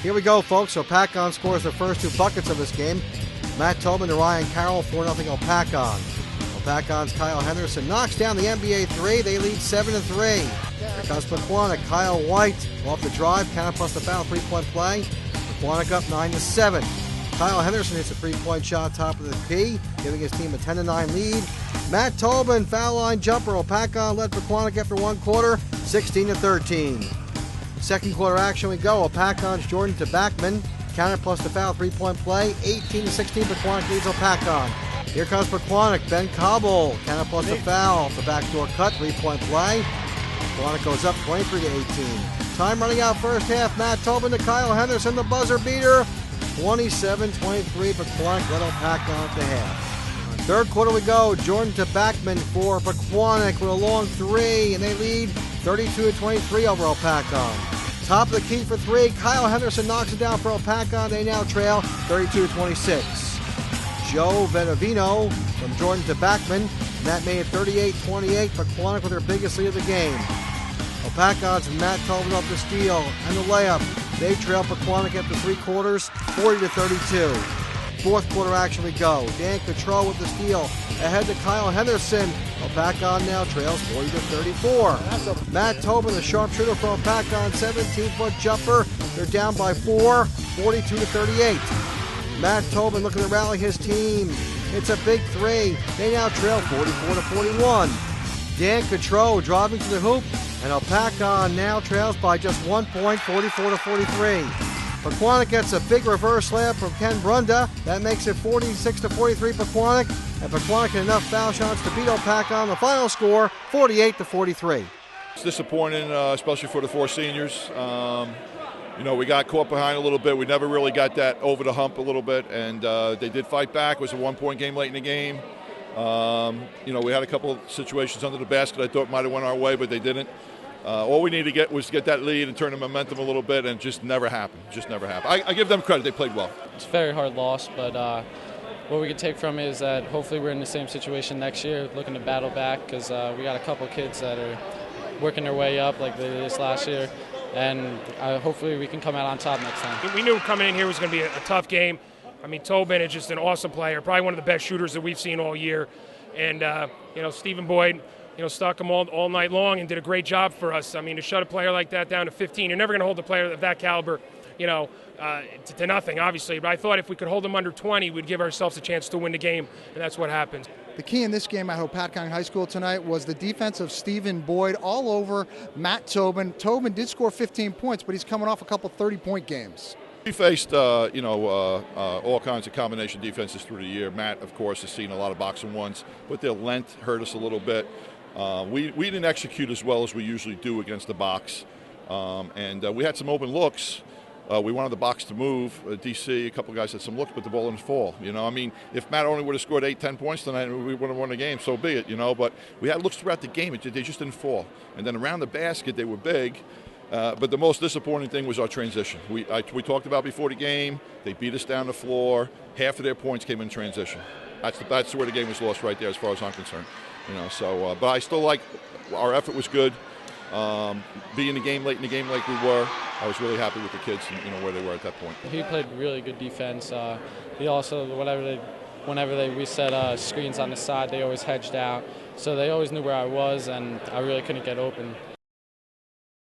Here we go, folks. So Hopatcong scores the first 2 buckets of this game. Matt Tobin to Ryan Carroll, 4-0 Hopatcong. Hopatcong's Kyle Henderson knocks down the NBA 3. They lead 7-3. Here comes Pequannock. Kyle White off the drive, counter plus the foul, 3-point play. Pequannock up 9-7. Kyle Henderson hits a 3-point shot top of the key, giving his team a 10-9 lead. Matt Tobin, foul line jumper. Hopatcong led Pequannock after 1 quarter, 16-13. Second quarter action we go. Hopatcong's Jordan to Backman. Counter plus the foul, 3-point play. 18-16, Pequannock leads Hopatcong. Here comes Pequannock. Ben Cobble. Counter plus the foul. The backdoor cut, 3-point play. Pequannock goes up 23-18. Time running out first half. Matt Tobin to Kyle Henderson, the buzzer beater. 27-23, Pequannock led Hopatcong at the half. Third quarter we go. Jordan to Backman for Pequannock with a long 3, and they lead 32-23 over Hopatcong. Top of the key for 3. Kyle Henderson knocks it down for Hopatcong. They now trail 32-26. Joe Vedovino from Jordan to Backman. And that made it 38-28. Pequannock with their biggest lead of the game. Hopatcong's Matt Tobin up the steal and the layup. They trail Pequannock after 3 quarters, 40-32. Fourth quarter action we go. Dan Cottrell with the steal. Ahead to Kyle Henderson. Hopatcong now trails 40-34. Matt Tobin, the sharpshooter for Hopatcong, 17-foot jumper. They're down by 4, 42-38. Matt Tobin looking to rally his team. It's a big 3. They now trail 44-41. Dan Cottrell driving to the hoop, and Hopatcong now trails by just 1 point, 44-43. Pequannock gets a big reverse layup from Ken Brunda. That makes it 46-43 Pequannock. And Pequannock had enough foul shots to beat Hopatcong. The final score, 48-43. It's disappointing, especially for the 4 seniors. We got caught behind a little bit. We never really got that over the hump a little bit. And they did fight back. It was a 1-point game late in the game. We had a couple of situations under the basket I thought might have went our way, but they didn't. All we needed to get was to get that lead and turn the momentum a little bit, and it just never happened. I give them credit. They played well. It's a very hard loss, but what we can take from it is that hopefully we're in the same situation next year, looking to battle back, because we got a couple kids that are working their way up like they did this last year, and hopefully we can come out on top next time. We knew coming in here was going to be a tough game. I mean, Tobin is just an awesome player, probably one of the best shooters that we've seen all year, and Stephen Boyd, stuck him all night long and did a great job for us. I mean, to shut a player like that down to 15, you're never going to hold a player of that caliber, to nothing, obviously. But I thought if we could hold them under 20, we'd give ourselves a chance to win the game, and that's what happened. The key in this game at Hopatcong High School tonight was the defense of Stephen Boyd all over Matt Tobin. Tobin did score 15 points, but he's coming off a couple 30-point games. We faced, all kinds of combination defenses through the year. Matt, of course, has seen a lot of boxing ones, but their length hurt us a little bit. We didn't execute as well as we usually do against the box, and we had some open looks. We wanted the box to move. DC, a couple guys had some looks, but the ball didn't fall. If Matt only would have scored 8-10 points tonight, we would have won the game. So be it. But we had looks throughout the game. They just didn't fall. And then around the basket, they were big. But the most disappointing thing was our transition. We talked about before the game. They beat us down the floor. Half of their points came in transition. That's where the game was lost right there, as far as I'm concerned. But I still like our effort was good. Being late in the game like we were, I was really happy with the kids and where they were at that point. He played really good defense. He also, whenever they reset screens on the side, they always hedged out. So they always knew where I was, and I really couldn't get open.